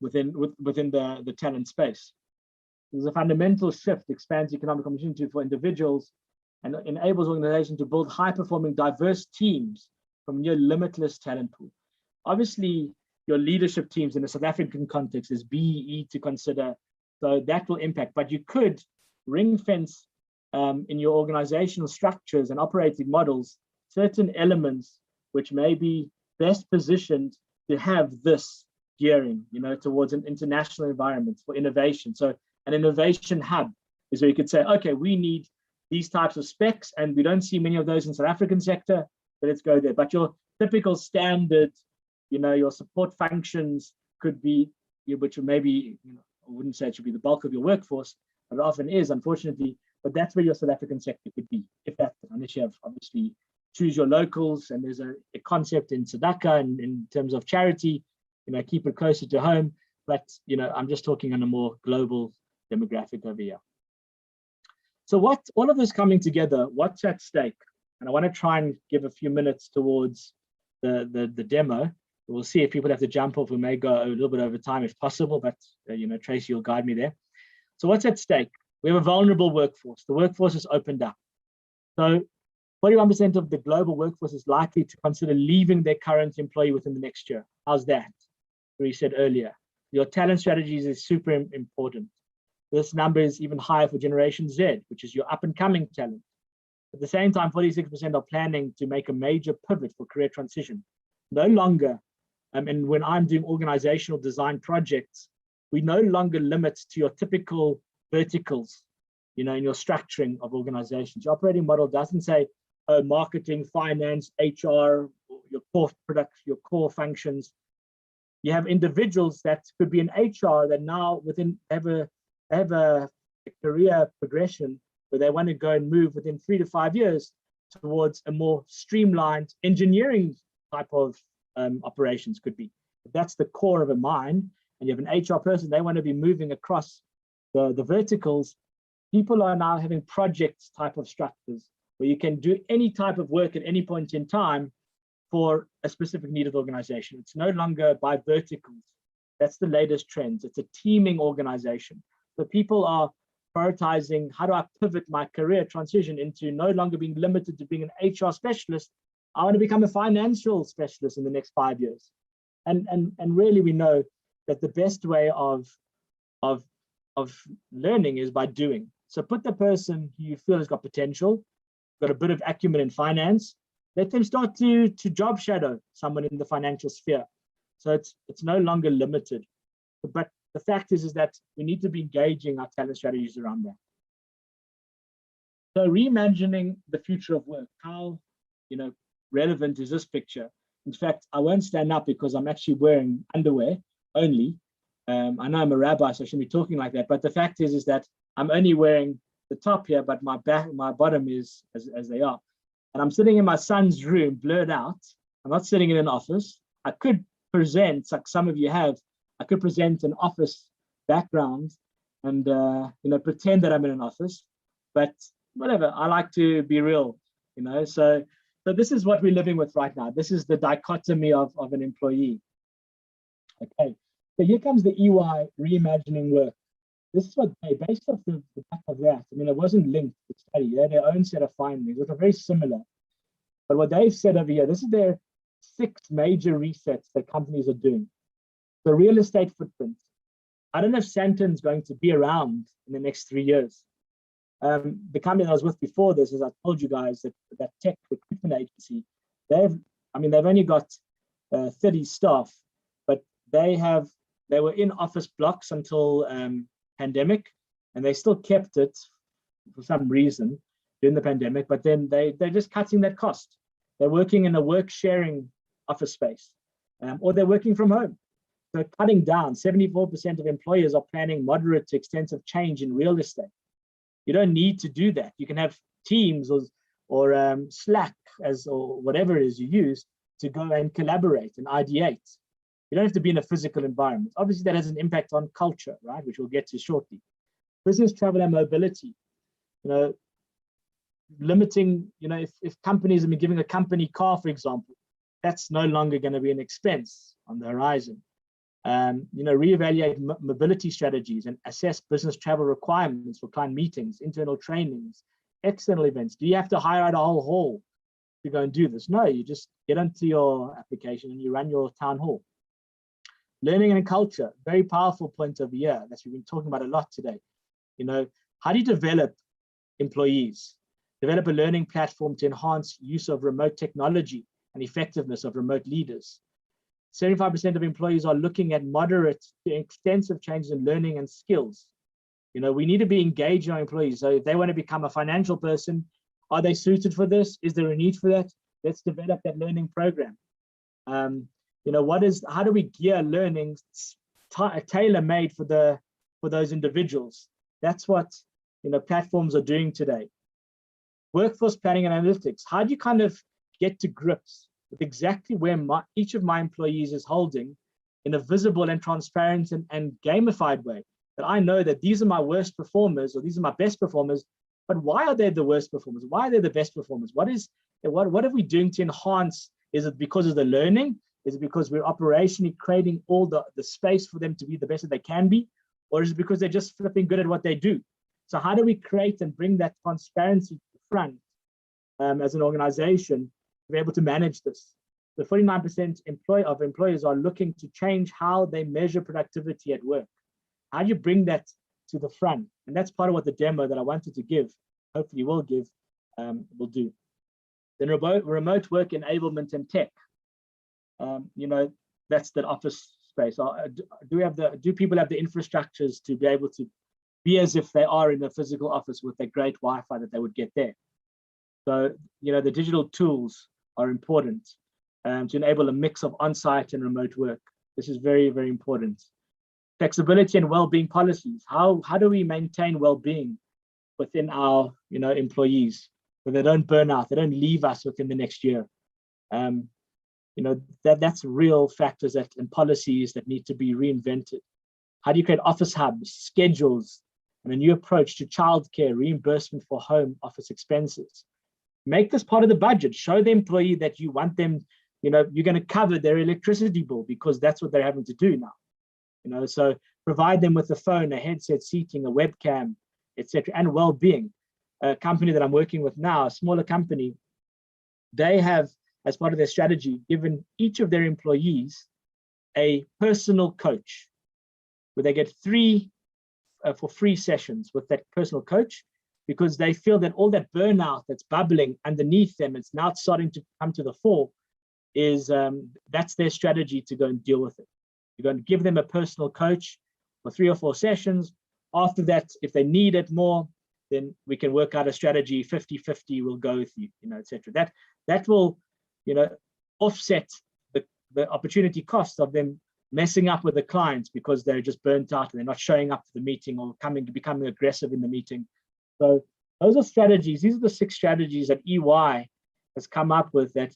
within the talent space. There's a fundamental shift, expands economic opportunity for individuals and enables organizations to build high-performing, diverse teams from near limitless talent pool. Obviously, your leadership teams in the South African context is BEE to consider, so that will impact. But you could ring fence in your organizational structures and operating models certain elements which may be best positioned to have this gearing, towards an international environment for innovation. So an innovation hub is where you could say, okay, we need these types of specs, and we don't see many of those in South African sector, but let's go there. But your typical standard, your support functions could be, which maybe, I wouldn't say it should be the bulk of your workforce, but it often is, unfortunately, but that's where your South African sector could be, if that's it, unless you have obviously choose your locals, and there's a concept in Sadaka and in terms of charity, keep it closer to home. But, I'm just talking on a more global demographic over here. So all of this coming together, what's at stake? And I want to try and give a few minutes towards the demo. We'll see if people have to jump off. We may go a little bit over time if possible, but Tracy will guide me there. So what's at stake? We have a vulnerable workforce. The workforce has opened up. So 41% of the global workforce is likely to consider leaving their current employee within the next year. How's that? We said earlier, your talent strategies is super important. This number is even higher for Generation Z, which is your up and coming talent. At the same time, 46% are planning to make a major pivot for career transition. No longer, and when I'm doing organizational design projects, we no longer limit to your typical verticals, in your structuring of organizations. Your operating model doesn't say, marketing, finance, HR, your core products, your core functions. You have individuals that could be in HR that now have a career progression where they want to go and move within 3 to 5 years towards a more streamlined engineering type of operations could be. If that's the core of a mine, and you have an HR person, they want to be moving across the verticals. People are now having projects type of structures where you can do any type of work at any point in time for a specific need of the organization. It's no longer by verticals. That's the latest trends. It's a teaming organization. So people are prioritizing, how do I pivot my career transition into no longer being limited to being an HR specialist? I want to become a financial specialist in the next 5 years. And really we know that the best way of learning is by doing. So put the person who you feel has got potential, got a bit of acumen in finance, let them start to job shadow someone in the financial sphere. So it's no longer limited. But the fact is that we need to be engaging our talent strategies around that. So reimagining the future of work, how relevant is this picture? In fact, I won't stand up because I'm actually wearing underwear only. I know I'm a rabbi, so I shouldn't be talking like that. But the fact is that I'm only wearing the top here, but my bottom is as they are. And I'm sitting in my son's room, blurred out. I'm not sitting in an office. I could present, like some of you have, I could present an office background and pretend that I'm in an office. But whatever, I like to be real, So this is what we're living with right now. This is the dichotomy of an employee. Okay, so here comes the EY Reimagining Work. This is what based off the back of that, it wasn't linked to the study. They had their own set of findings, which are very similar. But what they've said over here, this is their 6 major resets that companies are doing. The real estate footprint. I don't know if Santon's going to be around in the next 3 years. The company that I was with before this, as I told you guys, that tech recruitment agency, they've only got 30 staff, but they were in office blocks until pandemic, and they still kept it for some reason during the pandemic, but then they're just cutting that cost. They're working in a work sharing office space, or they're working from home. So cutting down, 74% of employers are planning moderate to extensive change in real estate. You don't need to do that. You can have Teams or Slack or whatever it is you use to go and collaborate and ideate. You don't have to be in a physical environment. Obviously, that has an impact on culture, right? Which we'll get to shortly. Business travel and mobility. Limiting, if companies have been giving a company car, for example, that's no longer going to be an expense on the horizon. Reevaluate mobility strategies and assess business travel requirements for client meetings, internal trainings, external events. Do you have to hire out a whole hall to go and do this? No, you just get onto your application and you run your town hall. Learning and culture, very powerful point of view that we've been talking about a lot today. How do you develop employees? Develop a learning platform to enhance use of remote technology and effectiveness of remote leaders. 75% of employees are looking at moderate to extensive changes in learning and skills. We need to be engaging our employees. So if they want to become a financial person, are they suited for this? Is there a need for that? Let's develop that learning program. How do we gear learning tailor-made for those individuals? That's what platforms are doing today. Workforce planning and analytics. How do you kind of get to grips with exactly where each of my employees is holding in a visible and transparent and gamified way? That I know that these are my worst performers or these are my best performers, but why are they the worst performers? Why are they the best performers? What are we doing to enhance? Is it because of the learning? Is it because we're operationally creating all the space for them to be the best that they can be? Or is it because they're just flipping good at what they do? So how do we create and bring that transparency to the front as an organization to be able to manage this? The 49% of employers are looking to change how they measure productivity at work. How do you bring that to the front? And that's part of what the demo that I wanted to give, hopefully will give, will do. Then remote work enablement and tech. That's the office space. Do people have the infrastructures to be able to be as if they are in a physical office with a great Wi-Fi that they would get there? So, the digital tools are important to enable a mix of on-site and remote work. This is very, very important. Flexibility and well-being policies. How do we maintain well-being within our employees so they don't burn out, they don't leave us within the next year? That's real factors and policies that need to be reinvented. How do you create office hubs, schedules, and a new approach to childcare, reimbursement for home office expenses? Make this part of the budget. Show the employee that you want them, you're going to cover their electricity bill because that's what they're having to do now. So provide them with a phone, a headset, seating, a webcam, etc., and well-being. A company that I'm working with now, a smaller company, they have, as part of their strategy, given each of their employees a personal coach, where they get 3 for free sessions with that personal coach, because they feel that all that burnout that's bubbling underneath them, it's now starting to come to the fore, is that's their strategy to go and deal with it. You're going to give them a personal coach for 3 or 4 sessions. After that, if they need it more, then we can work out a strategy, 50-50 will go with you, etc. That will, offset the opportunity costs of them messing up with the clients because they're just burnt out and they're not showing up to the meeting or becoming aggressive in the meeting. So those are strategies. These are the 6 strategies that EY has come up with that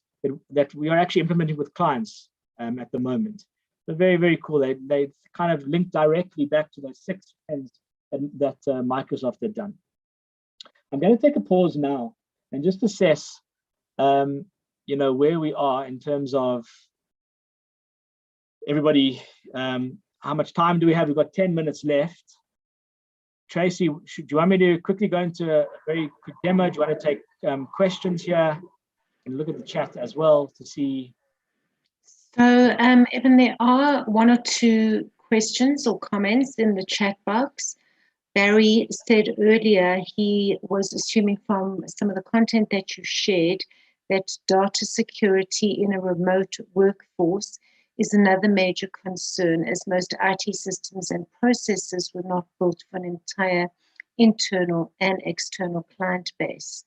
we are actually implementing with clients at the moment. So very, very cool. They kind of link directly back to those 6 trends that Microsoft had done. I'm going to take a pause now and just assess, where we are in terms of everybody. How much time do we have? We've got 10 minutes left. Tracy, do you want me to quickly go into a very quick demo? Do you want to take questions here and look at the chat as well to see? So, Evan, there are 1 or 2 questions or comments in the chat box. Barry said earlier he was assuming from some of the content that you shared that data security in a remote workforce is another major concern, as most IT systems and processes were not built for an entire internal and external client base,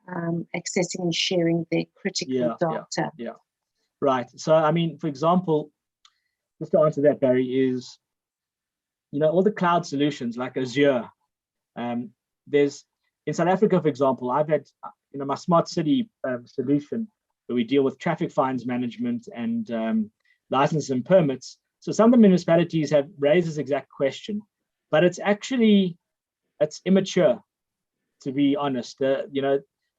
accessing and sharing their critical data. Yeah. Right. So, I mean, for example, just to answer that, Barry, is, all the cloud solutions like Azure, there's, in South Africa, for example, I've had, my smart city solution where we deal with traffic fines management and licenses and permits. So some of the municipalities have raised this exact question, but it's immature, to be honest.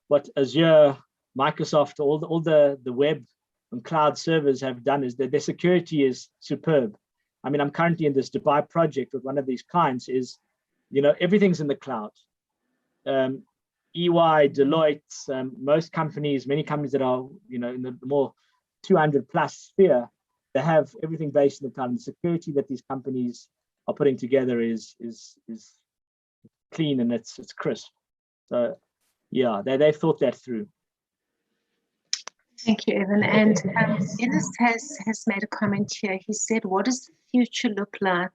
What Azure, Microsoft, all the web and cloud servers have done is that their security is superb. I mean, I'm currently in this Dubai project with one of these clients is, everything's in the cloud. EY, Deloitte, most companies, many companies that are, in the more 200 plus sphere, they have everything based in the cloud. And the security that these companies are putting together is clean and it's crisp. So yeah, they've thought that through. Thank you, Evan. And Dennis has made a comment here. He said, what does the future look like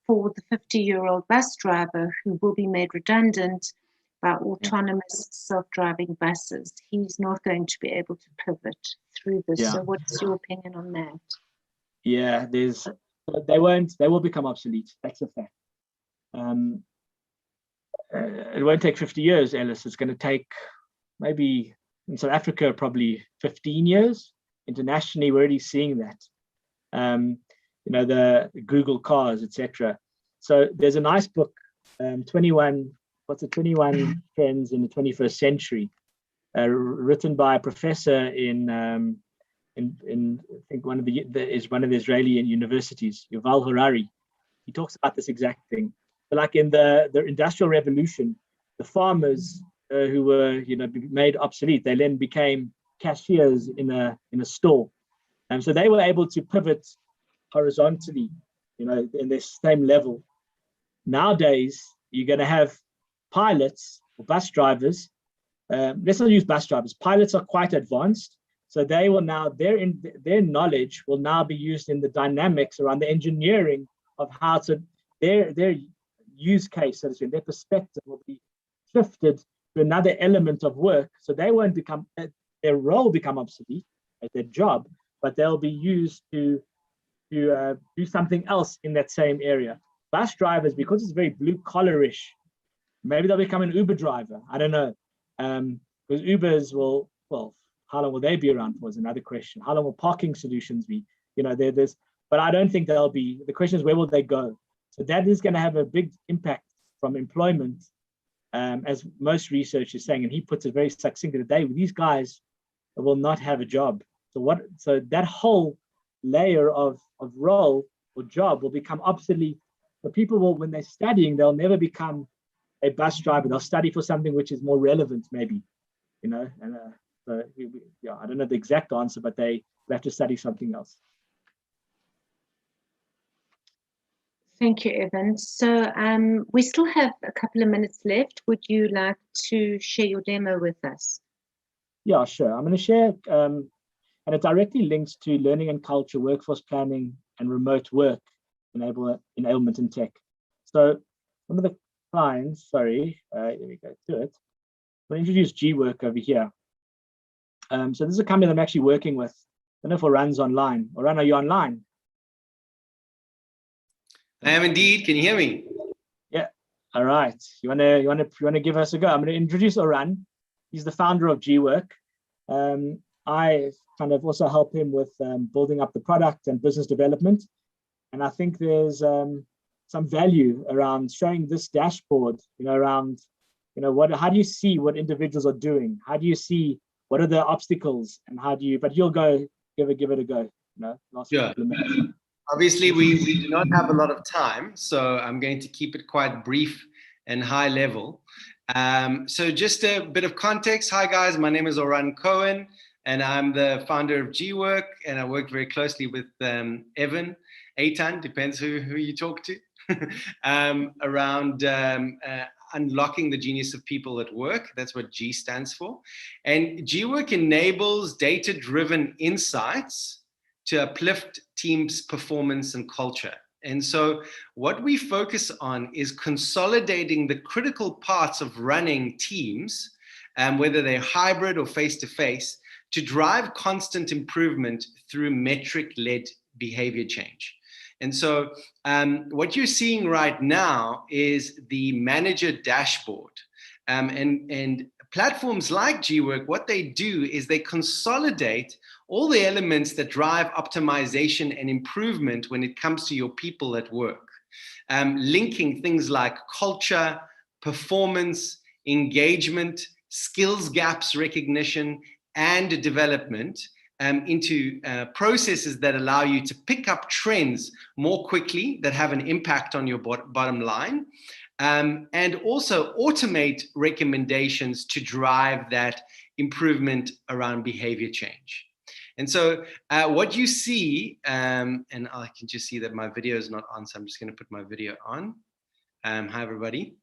for the 50-year-old bus driver who will be made redundant by autonomous self-driving buses? He's not going to be able to pivot through this. So what's your opinion on that? Yeah, they will become obsolete. That's a fact. it won't take 50 years, Ellis. It's going to take maybe in South Africa, probably 15 years. Internationally, we're already seeing that. The Google cars, etc. So there's a nice book, 21 Trends in the 21st Century, written by a professor in I think one of the Israeli universities, Yuval Harari. He talks about this exact thing. But like in the Industrial Revolution, the farmers who were made obsolete, they then became cashiers in a store, and so they were able to pivot horizontally, in the same level. Nowadays, you're going to have pilots or bus drivers. Let's not use bus drivers. Pilots are quite advanced, so they will now their knowledge will now be used in the dynamics around the engineering of how to their use case, so to speak, their perspective will be shifted to another element of work. So they won't become their role become obsolete as their job, but they'll be used to do something else in that same area. Bus drivers, because it's very blue collarish, maybe they'll become an Uber driver. I don't know, because Ubers will, well, how long will they be around for is another question. How long will parking solutions be? There's, but I don't think they'll be. The question is, where will they go? So that is going to have a big impact from employment, as most research is saying, and he puts it very succinctly today. These guys will not have a job. So that whole layer of role or job will become obsolete. So people will, when they're studying, they'll never become a bus driver. They'll study for something which is more relevant, maybe, and I don't know the exact answer, but they have to study something else. Thank you, Evan. So we still have a couple of minutes left. Would you like to share your demo with us? Yeah, sure. I'm going to share, and it directly links to learning and culture, workforce planning, and remote work enablement in tech. So one of the clients, here we go to it. I'll introduce GWork over here. So this is a company that I'm actually working with. I don't know if Oran's online. Oran, are you online? I am indeed. Can you hear me? Yeah. All right. You wanna give us a go? I'm going to introduce Oran. He's the founder of GWork. I kind of also help him with building up the product and business development. And I think there's some value around showing this dashboard, around, how do you see what individuals are doing? How do you see what are the obstacles, and but you'll go give it a go, last couple of minutes. Obviously, we do not have a lot of time, so I'm going to keep it quite brief and high level. So just a bit of context. Hi, guys. My name is Oran Cohen, and I'm the founder of GWork, and I work very closely with Evan, Eitan, depends who you talk to, around unlocking the genius of people at work. That's what G stands for. And GWork enables data-driven insights to uplift teams' performance and culture. And so what we focus on is consolidating the critical parts of running teams, whether they're hybrid or face-to-face, to drive constant improvement through metric-led behavior change. And so what you're seeing right now is the manager dashboard. And platforms like GWork, what they do is they consolidate all the elements that drive optimization and improvement when it comes to your people at work, linking things like culture, performance, engagement, skills gaps recognition, and development into processes that allow you to pick up trends more quickly that have an impact on your bottom line, and also automate recommendations to drive that improvement around behavior change. And so what you see, and I can just see that my video is not on, so I'm just going to put my video on. Hi, everybody.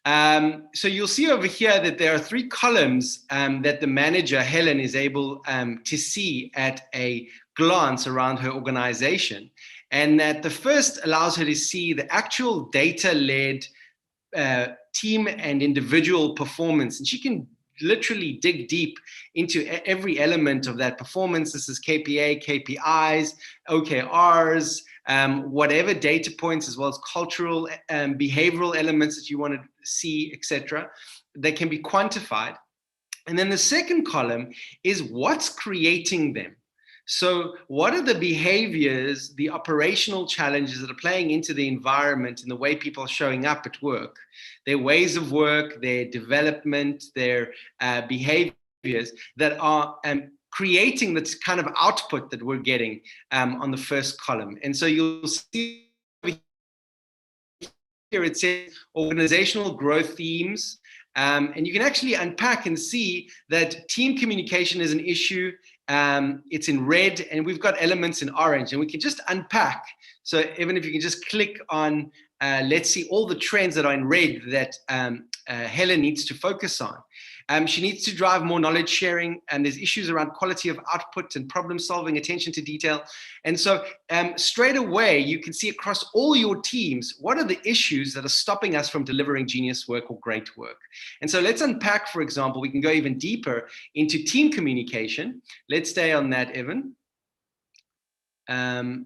So you'll see over here that there are 3 columns that the manager, Helen, is able to see at a glance around her organization. And that the first allows her to see the actual data-led team and individual performance. And she can literally dig deep into every element of that performance. This is KPA, KPIs, OKRs, whatever data points as well as cultural and behavioral elements that you want to see, etc., that can be quantified. And then the second column is what's creating them. So what are the behaviors, the operational challenges that are playing into the environment and the way people are showing up at work, their ways of work, their development, their behaviors that are creating this kind of output that we're getting on the first column. And so you'll see here it says organizational growth themes. And you can actually unpack and see that team communication is an issue. It's in red, and we've got elements in orange, and we can just unpack. So even if you can just click on, let's see all the trends that are in red that Helen needs to focus on. She needs to drive more knowledge sharing, and there's issues around quality of output and problem solving, attention to detail. And so straight away, you can see across all your teams, what are the issues that are stopping us from delivering genius work or great work? And so let's unpack, for example, we can go even deeper into team communication. Let's stay on that, Evan. And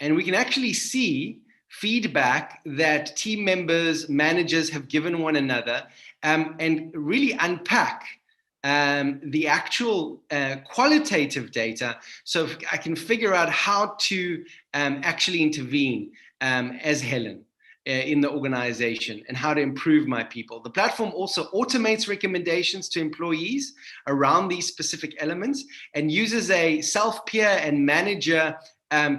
we can actually see feedback that team members, managers have given one another, and really unpack the actual qualitative data, so I can figure out how to actually intervene as Helen in the organization and how to improve my people. The platform also automates recommendations to employees around these specific elements and uses a self-peer and manager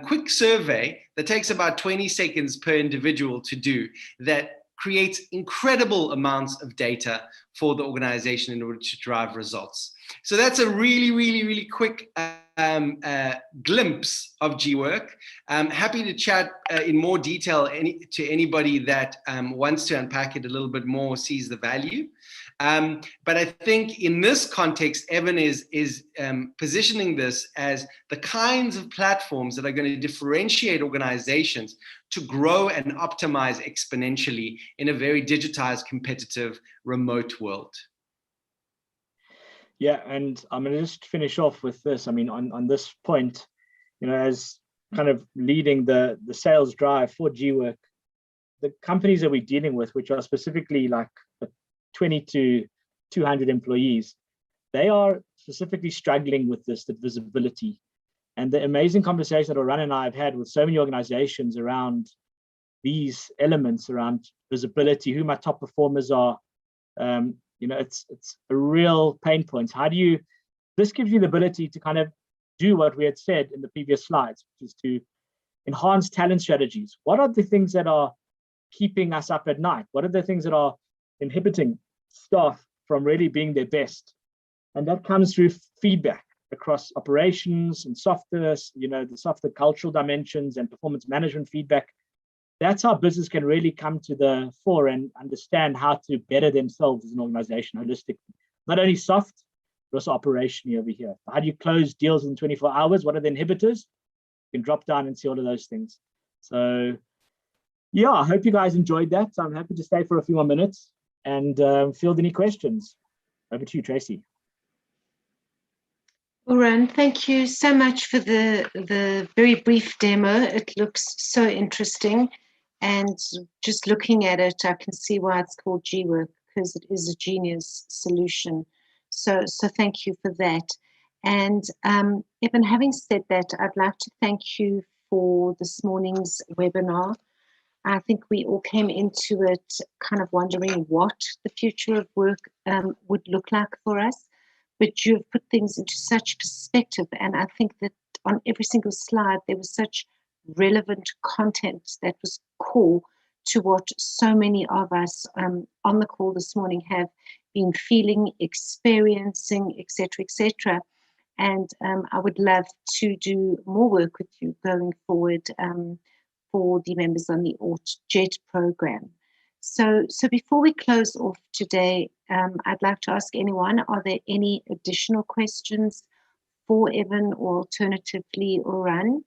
quick survey that takes about 20 seconds per individual to do, that creates incredible amounts of data for the organization in order to drive results. So that's a really, really, really quick glimpse of GWork. I'm happy to chat in more detail to anybody that wants to unpack it a little bit more, sees the value. But I think in this context, Evan is positioning this as the kinds of platforms that are going to differentiate organizations to grow and optimize exponentially in a very digitized, competitive, remote world. Yeah, and I'm going to just finish off with this. I mean, on this point, you know, as kind of leading the sales drive for GWork, the companies that we're dealing with, which are specifically like 20 to 200 employees, they are specifically struggling with this, the visibility. And the amazing conversation that Oran and I have had with so many organizations around these elements, around visibility, who my top performers are, you know, it's a real pain point. How do you, this gives you the ability to kind of do what we had said in the previous slides, which is to enhance talent strategies. What are the things that are keeping us up at night? What are the things that are inhibiting staff from really being their best? And that comes through feedback across operations and softer, you know, the softer cultural dimensions and performance management feedback. That's how business can really come to the fore and understand how to better themselves as an organization holistically. Not only soft, but also operationally over here. How do you close deals in 24 hours? What are the inhibitors? You can drop down and see all of those things. So yeah, I hope you guys enjoyed that. I'm happy to stay for a few more minutes and field any questions. Over to you, Tracy. Oran, thank you so much for the very brief demo. It looks so interesting. And just looking at it, I can see why it's called GWork, because it is a genius solution. So thank you for that. And Evan, having said that, I'd like to thank you for this morning's webinar. I think we all came into it kind of wondering what the future of work would look like for us. But you've put things into such perspective. And I think that on every single slide, there was such relevant content that was core to what so many of us on the call this morning have been feeling, experiencing, etc., etc. And I would love to do more work with you going forward for the members on the AutoJet program. So before we close off today, I'd like to ask anyone, are there any additional questions for Evan or alternatively Oran?